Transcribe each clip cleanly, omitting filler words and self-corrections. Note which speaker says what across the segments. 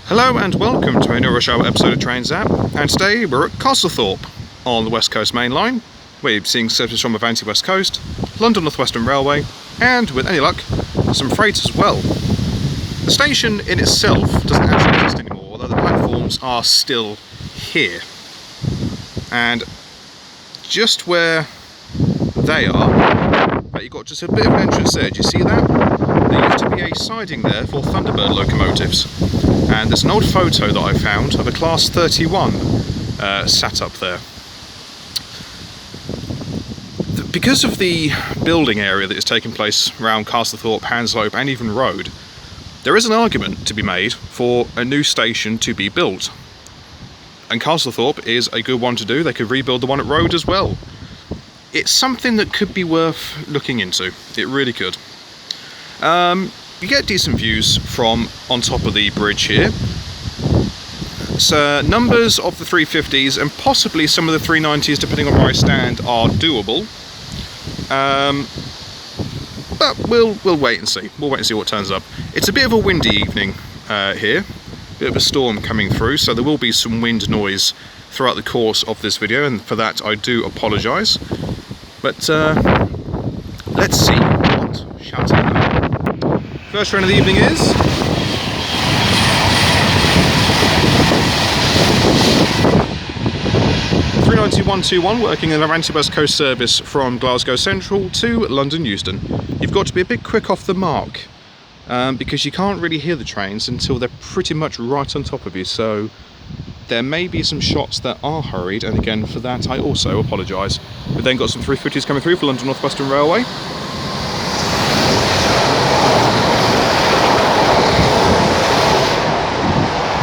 Speaker 1: Hello and welcome to another rush hour episode of Trains App, and today we're at Castlethorpe on the West Coast Mainline. We're seeing services from Avanti West Coast, London Northwestern Railway, and with any luck, some freight as well. The station in itself doesn't actually exist anymore, although the platforms are still here. And just where they are, you've got just a bit of an entrance there. Do you see that? There used to be a siding there for Thunderbird locomotives, and there's an old photo that I found of a Class 31 sat up there. Because of the building area that is taking place around Castlethorpe, Hanslope and even Roade, there is an argument to be made for a new station to be built. And Castlethorpe is a good one to do. They could rebuild the one at Roade as well. It's something that could be worth looking into. It really could. You get decent views from on top of the bridge here. So numbers of the 350s and possibly some of the 390s, depending on where I stand, are doable. But we'll wait and see. We'll wait and see what turns up. It's a bit of a windy evening here. Bit of a storm coming through, so there will be some wind noise throughout the course of this video, and for that I do apologise. But let's see what shall happen. First train of the evening is 39121, working an Avanti West Coast service from Glasgow Central to London Euston. You've got to be a bit quick off the mark because you can't really hear the trains until they're pretty much right on top of you, so there may be some shots that are hurried, and again for that I also apologise. We've then got some 350s coming through for London Northwestern Railway.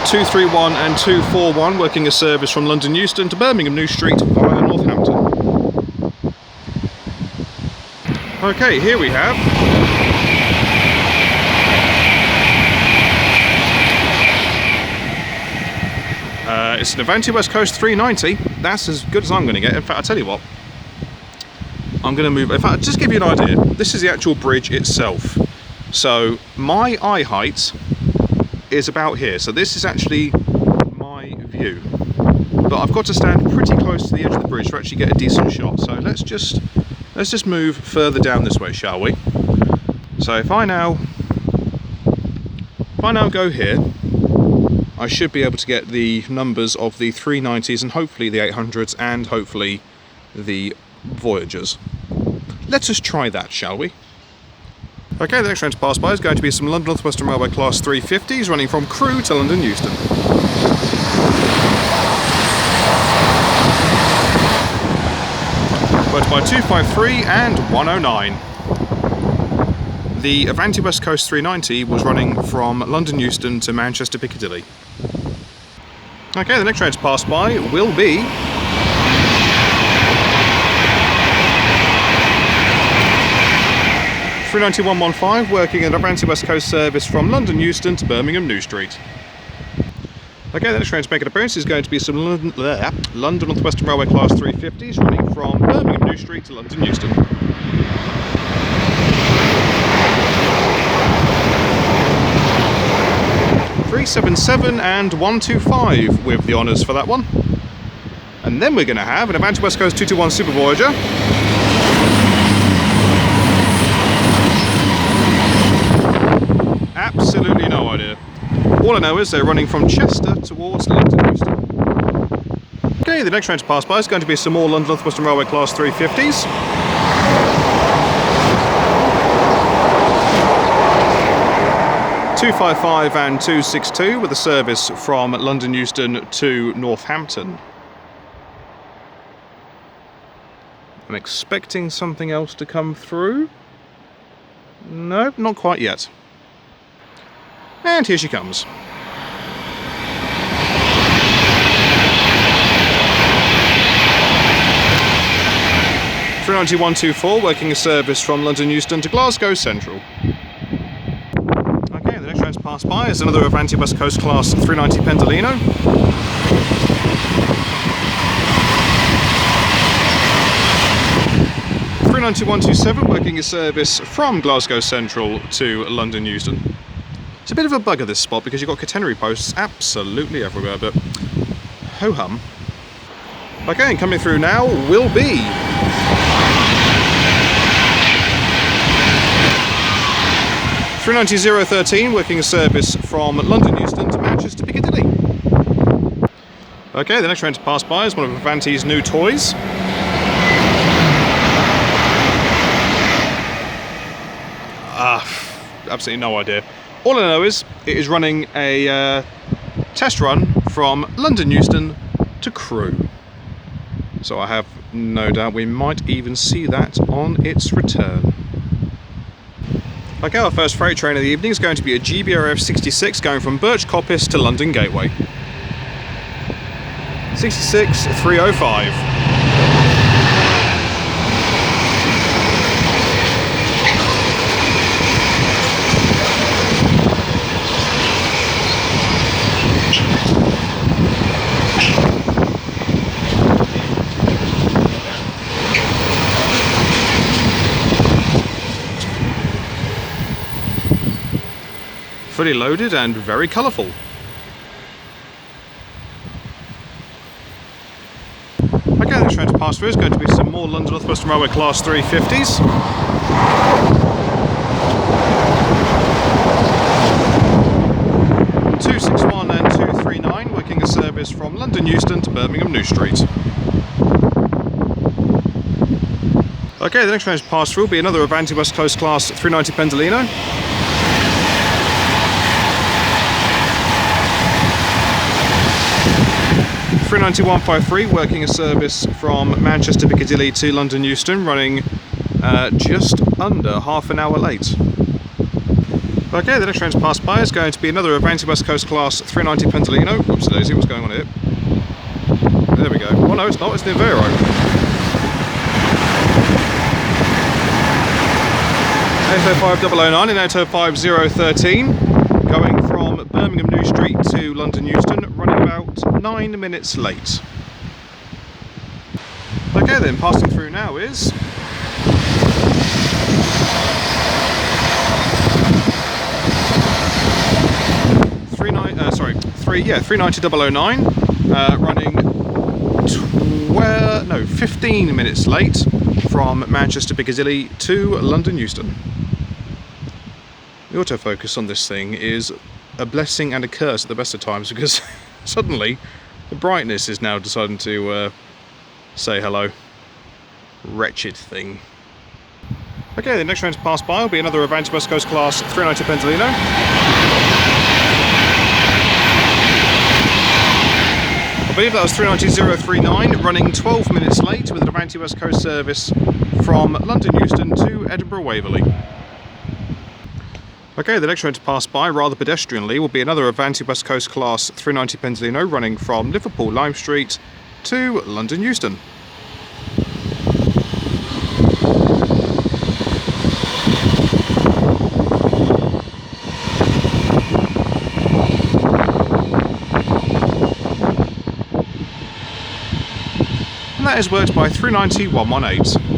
Speaker 1: (231) and 241 working a service from London Euston to Birmingham New Street via Northampton. Okay, here we have it's an Avanti West Coast 390. That's as good as I'm going to get. In fact, I'll tell you what, I'm going to move. In fact, just give you an idea, this is the actual bridge itself. So my eye height is about here. So this is actually my view. But I've got to stand pretty close to the edge of the bridge to actually get a decent shot. So let's just move further down this way, shall we? So if I now go here, I should be able to get the numbers of the 390s and hopefully the 800s and hopefully the Voyagers. Let us try that, shall we? Okay, the next train to pass by is going to be some London Northwestern Railway Class 350s running from Crewe to London Euston. Worked by 253 and 109. The Avanti West Coast 390 was running from London Euston to Manchester Piccadilly. Okay, the next train to pass by will be 39115, working an Avanti West Coast service from London Euston to Birmingham New Street. Okay, the next train to make an appearance is going to be some London Northwestern Railway Class 350s running from Birmingham New Street to London Euston. 377 and 125 with the honours for that one. And then we're going to have an Avanti West Coast 221 Super Voyager. Absolutely no idea. All I know is they're running from Chester towards London Euston. Okay, the next train to pass by is going to be some more London Northwestern Railway Class 350s. (255) and 262 with a service from London Euston to Northampton. I'm expecting something else to come through. No, not quite yet. And here she comes. (39124) working a service from London Euston to Glasgow Central. Okay, the next train to pass by is another Avanti West Coast Class 390 Pendolino. 39127 working a service from Glasgow Central to London Euston. It's a bit of a bugger, this spot, because you've got catenary posts absolutely everywhere, but ho-hum. Okay, and coming through now will be 390-013, working a service from London Euston to Manchester Piccadilly. Okay, the next train to pass by is one of Avanti's new toys. Absolutely no idea. All I know is it is running a test run from London Euston to Crewe. So I have no doubt we might even see that on its return. Okay, our first freight train of the evening is going to be a GBRF 66 going from Birch Coppice to London Gateway. 66-305. Fully loaded and very colourful. Okay, the next train to pass through is going to be some more London Northwestern Railway Class 350s. (261) and 239, working a service from London Euston to Birmingham New Street. Okay, the next train to pass through will be another Avanti West Coast Class 390 Pendolino. 390-153, working a service from Manchester Piccadilly to London Euston, running just under half an hour late. Okay, the next train to pass by is going to be another Avanti West Coast Class 390 Pendolino. Whoops, daisy, what's going on here? There we go. Oh no, it's not, it's the Vero. 805-009 and 805-013, going from Birmingham New Street to London Euston, running about 9 minutes late. Okay then, passing through now is 390-009, running 15 minutes late from Manchester Piccadilly to London Euston. The autofocus on this thing is a blessing and a curse at the best of times, because suddenly the brightness is now deciding to say hello. Wretched thing. Okay, the next train to pass by will be another Avanti West Coast Class 390 Pendolino. I believe that was 390-039, running 12 minutes late with an Avanti West Coast service from London Euston to Edinburgh Waverley. Okay, the next train to pass by, rather pedestrianly, will be another Avanti West Coast Class 390 Pendolino running from Liverpool Lime Street to London Euston. And that is worked by 390-118.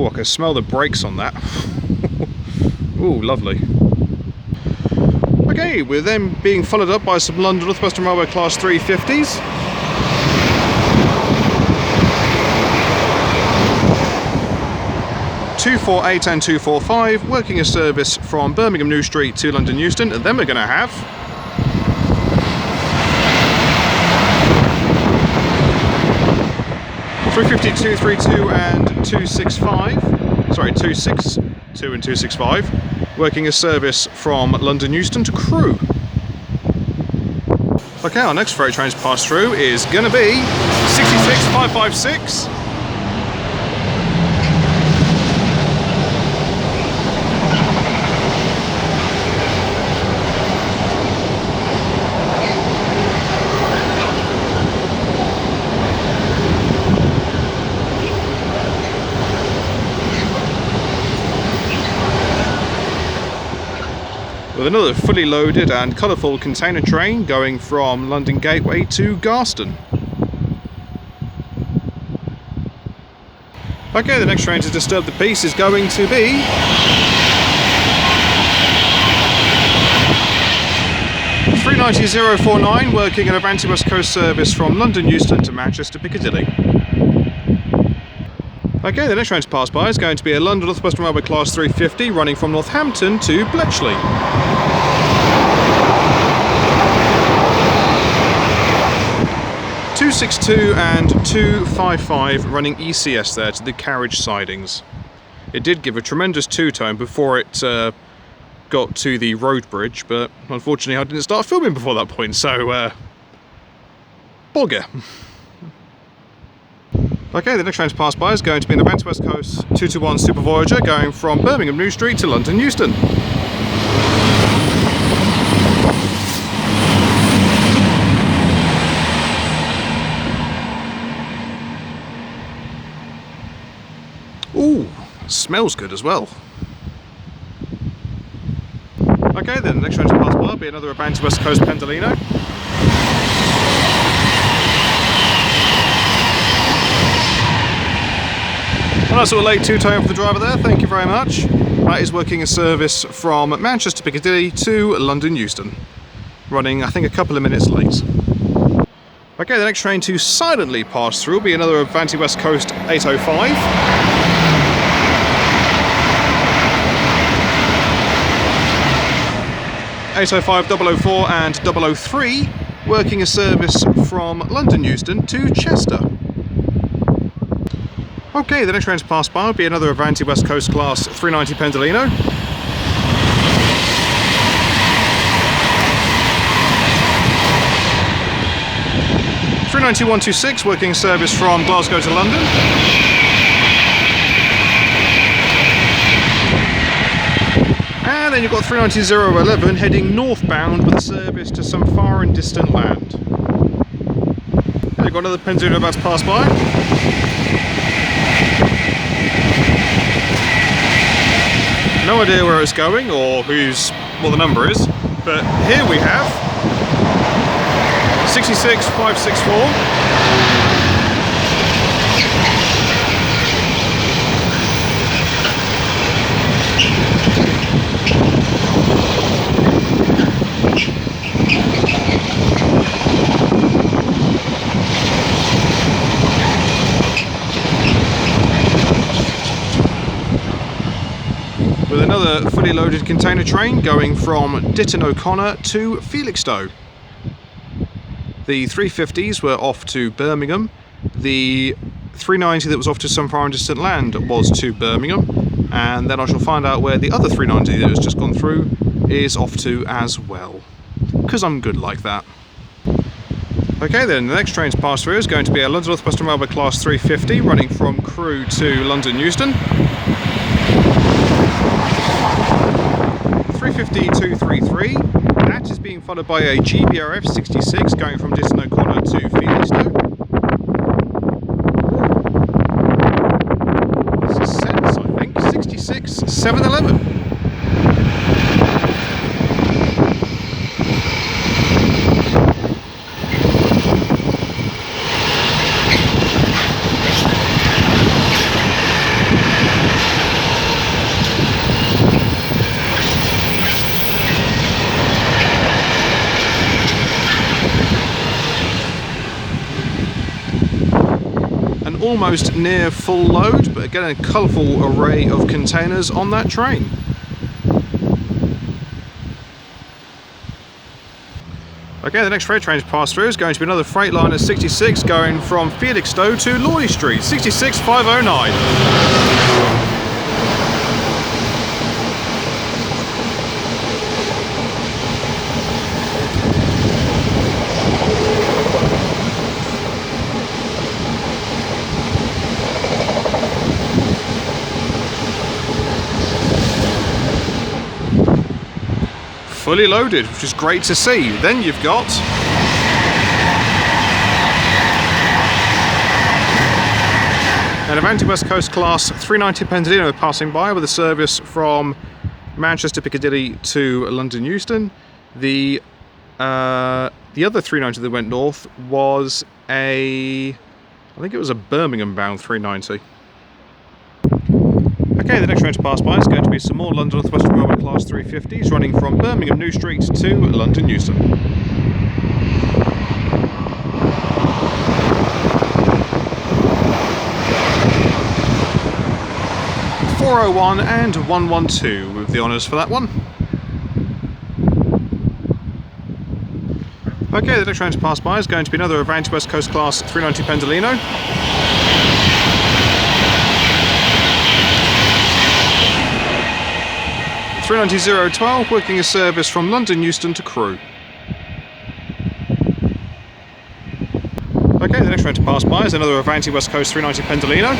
Speaker 1: Oh, I can smell the brakes on that. Ooh, lovely. Okay, we're then being followed up by some London Northwestern Railway Class 350s. (248) and 245, working a service from Birmingham New Street to London Euston, and then we're going to have 350, 232 and 265, sorry, 262 and 265, working a service from London Euston to Crewe. Okay, our next freight train to pass through is going to be 66556. With another fully loaded and colourful container train going from London Gateway to Garston. Okay, the next train to disturb the peace is going to be 390-049, working an Avanti West Coast service from London Euston to Manchester Piccadilly. Okay, the next train to pass by is going to be a London Northwestern Railway Class 350 running from Northampton to Bletchley. 262 and 255 running ECS there to the carriage sidings. It did give a tremendous two-tone before it got to the road bridge, but unfortunately I didn't start filming before that point, so bugger. Okay, the next train to pass by is going to be an Avanti West Coast 221 Super Voyager going from Birmingham New Street to London Euston. Ooh, smells good as well. Okay, then the next train to pass by will be another Avanti West Coast Pendolino. A nice little late two-tone for the driver there, thank you very much. That is working a service from Manchester Piccadilly to London Euston. Running, I think, a couple of minutes late. Okay, the next train to silently pass through will be another Avanti West Coast 805. 805, 004 and 003, working a service from London Euston to Chester. Okay, the next train to pass by will be another Avanti West Coast Class 390 Pendolino. (390-126) working service from Glasgow to London. And then you've got 390-011 heading northbound with a service to some far and distant land. And you've got another Pendolino about to pass by. No idea where it's going or what the number is, but here we have 66564. With another fully loaded container train going from Ditton O'Connor to Felixstowe. The 350s were off to Birmingham. The 390 that was off to some far and distant land was to Birmingham. And then I shall find out where the other 390 that has just gone through is off to as well. Because I'm good like that. Okay then, the next train to pass through is going to be a London Northwestern Railway Class 350 running from Crewe to London Euston. 350-233, that is being followed by a GBRF 66 going from Ditton O'Connor to Felixstowe. This is sense, I think. 66-711. Almost near full load, but again a colourful array of containers on that train. Okay, the next freight train to pass through is going to be another Freightliner 66 going from Felixstowe to Lawley Street, 66509. Fully loaded, which is great to see. Then you've got an Avanti West Coast Class 390 Pendolino passing by with a service from Manchester Piccadilly to London Euston. The other 390 that went north was I think it was a Birmingham bound 390. Okay, the next train to pass by is going to be some more London Northwestern Railway Class 350s running from Birmingham New Street to London Euston. 401 and 112 with the honours for that one. Okay, the next train to pass by is going to be another Avanti West Coast Class 390 Pendolino. .390-012 working a service from London Euston to Crewe. Okay, the next train to pass by is another Avanti West Coast 390 Pendolino.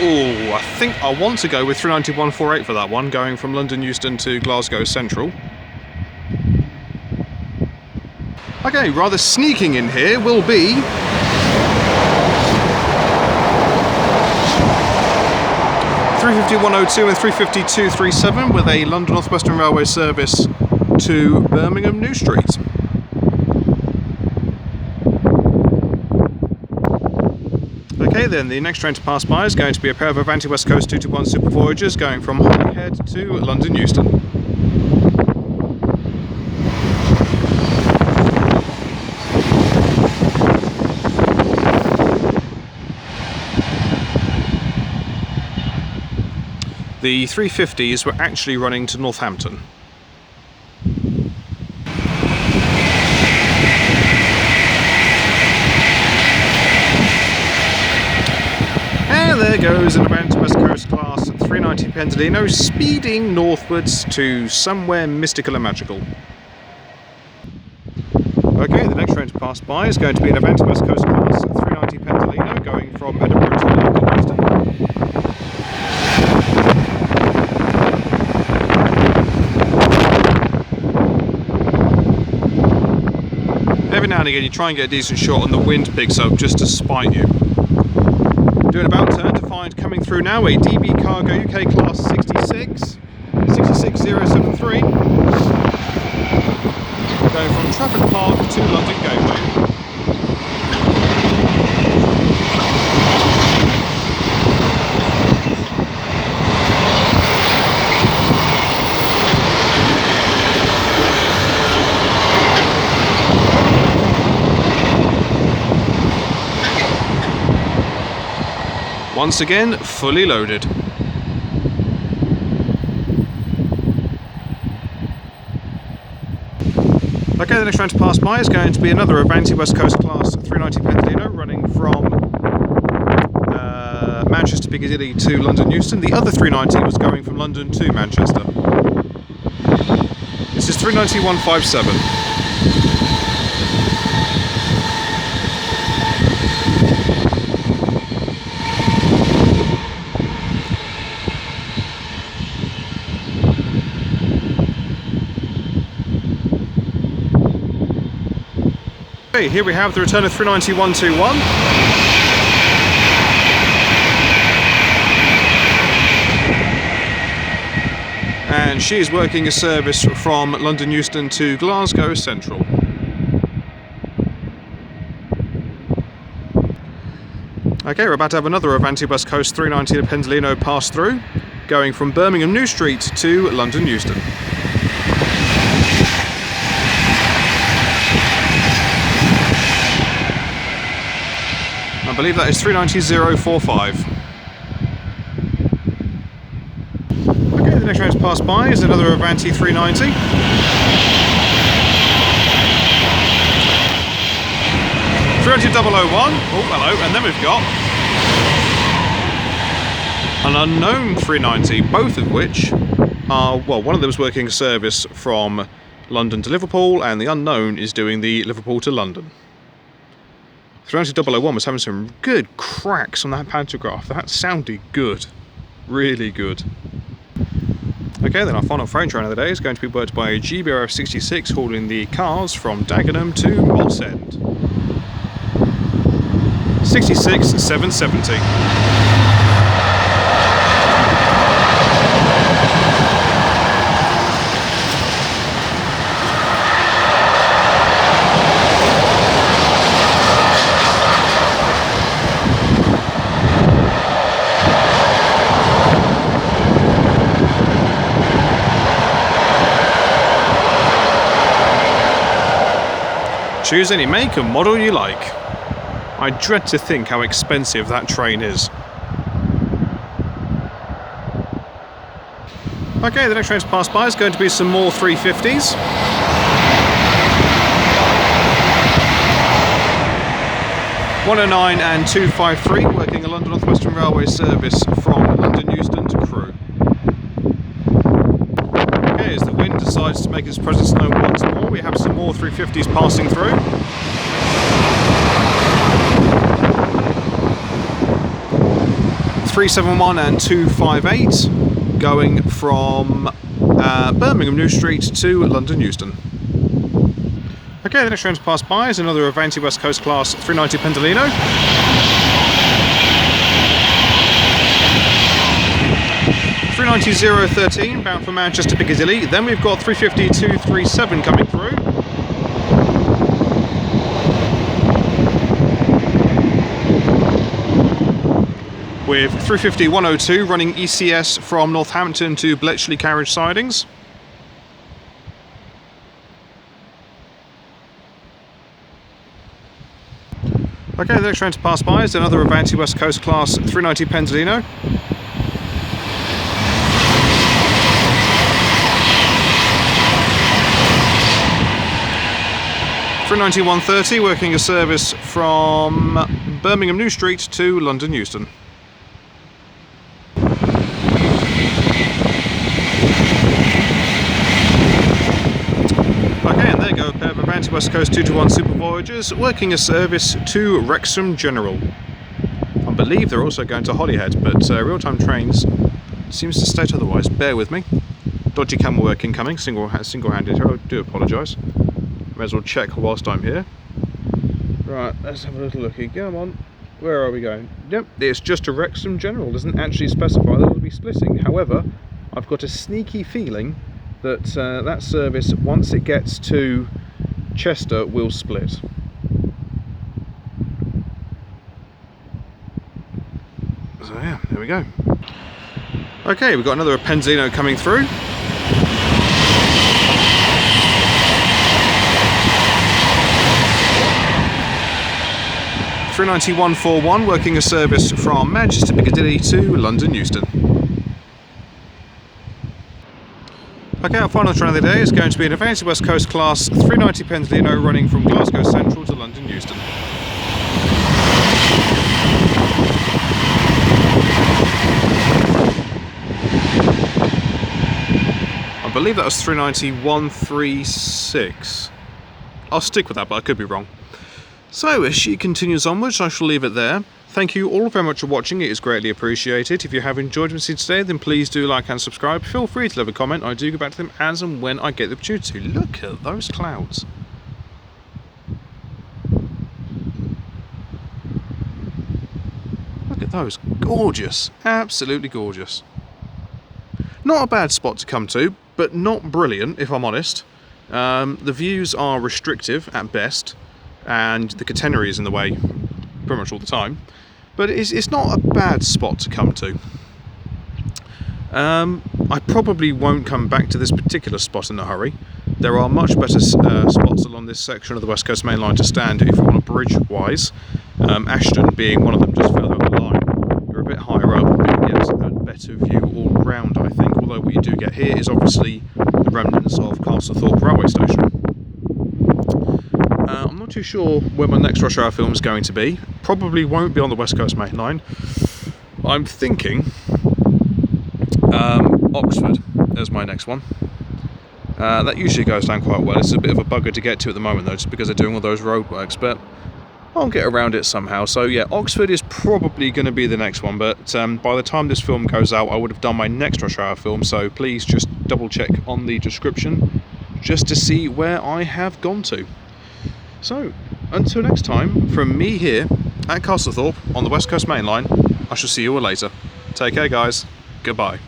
Speaker 1: Oh, I think I want to go with 390-148 for that one, going from London Euston to Glasgow Central. Okay, rather sneaking in here will be 350-102 and 350-237 with a London Northwestern Railway service to Birmingham New Street. Okay, then the next train to pass by is going to be a pair of Avanti West Coast 221 Super Voyagers going from Holyhead to London Euston. The 350s were actually running to Northampton. And there goes an Avanti West Coast Class 390 Pendolino speeding northwards to somewhere mystical and magical. Okay, the next train to pass by is going to be an Avanti West Coast Class 390 Pendolino going from Edinburgh to London Euston. Every now and again you try and get a decent shot and the wind picks up just to spite you. Doing about turn to find coming through now a DB Cargo UK Class 66073 going from Trafford Park to London Gateway. Once again, fully loaded. Okay, the next train to pass by is going to be another Avanti West Coast Class 390 Pendolino running from Manchester Piccadilly to London Euston. The other 390 was going from London to Manchester. This is 390-157. Okay, here we have the return of 390-121. And she is working a service from London Euston to Glasgow Central. Okay, we're about to have another Avanti West Coast 390 Pendolino pass through, going from Birmingham New Street to London Euston. I believe that is 390-045. Okay, the next train to pass by is another Avanti 390. .001, oh hello, and then we've got an unknown 390, both of which are, well, one of them is working a service from London to Liverpool, and the unknown is doing the Liverpool to London. 390-001 was having some good cracks on that pantograph. That sounded good. Really good. Okay, then our final freight train of the day is going to be worked by a GBRF 66 hauling the cars from Dagenham to Wallsend. 66-770. Choose any make and model you like. I dread to think how expensive that train is. Okay, the next train to pass by is going to be some more 350s. (109) and 253 working a London Northwestern Railway service from London Euston to Crewe. Okay, as the wind decides to make its presence known once more, we have some more 350s passing through. (371) and 258 going from Birmingham New Street to London Euston. Okay, the next train to pass by is another Avanti West Coast class 390 Pendolino. (390-013) bound for Manchester Piccadilly. Then we've got 350-237 coming through. With 350-102 running ECS from Northampton to Bletchley carriage sidings. Okay, the next train to pass by is another Avanti West Coast class 390 Pendolino. (390-130) working a service from Birmingham New Street to London Euston. Okay, and there you go, a pair of Avanti West Coast 221 Super Voyagers working a service to Wrexham General. I believe they're also going to Holyhead, but real-time trains seems to state otherwise. Bear with me. Dodgy camera work incoming, single-handed here, I do apologise. May as well check whilst I'm here. Right, let's have a little looky. Come on. Where are we going? Yep, it's just a Wrexham General. It doesn't actually specify that it'll be splitting. However, I've got a sneaky feeling that that service, once it gets to Chester, will split. So yeah, there we go. Okay, we've got another Pendolino coming through. (390-141) working a service from Manchester Piccadilly to London Euston. Okay, our final train of the day is going to be an Avanti West Coast class 390 Pendolino running from Glasgow Central to London Euston. I believe that was 390-136. I'll stick with that, but I could be wrong. So, as she continues onwards, I shall leave it there. Thank you all very much for watching, it is greatly appreciated. If you have enjoyed what you see today, then please do like and subscribe. Feel free to leave a comment, I do go back to them as and when I get the opportunity. Look at those clouds. Look at those, gorgeous, absolutely gorgeous. Not a bad spot to come to, but not brilliant if I'm honest. The views are restrictive at best, and the catenary is in the way pretty much all the time, but it's not a bad spot to come to. I probably won't come back to this particular spot in a hurry. There are much better spots along this section of the West Coast Mainline to stand if you want a bridge wise, Ashton being one of them just further up the line. You're a bit higher up, but you get a better view all round, I think, although what you do get here is obviously the remnants of Castlethorpe railway station. I'm not too sure where my next rush hour film is going to be. Probably won't be on the West Coast Mainline. I'm thinking Oxford as my next one. That usually goes down quite well. It's a bit of a bugger to get to at the moment though, just because they're doing all those roadworks, but I'll get around it somehow. So yeah, Oxford is probably going to be the next one, but by the time this film goes out, I would have done my next rush hour film, so please just double check on the description just to see where I have gone to. So, until next time, from me here at Castlethorpe on the West Coast Mainline, I shall see you all later. Take care guys, goodbye.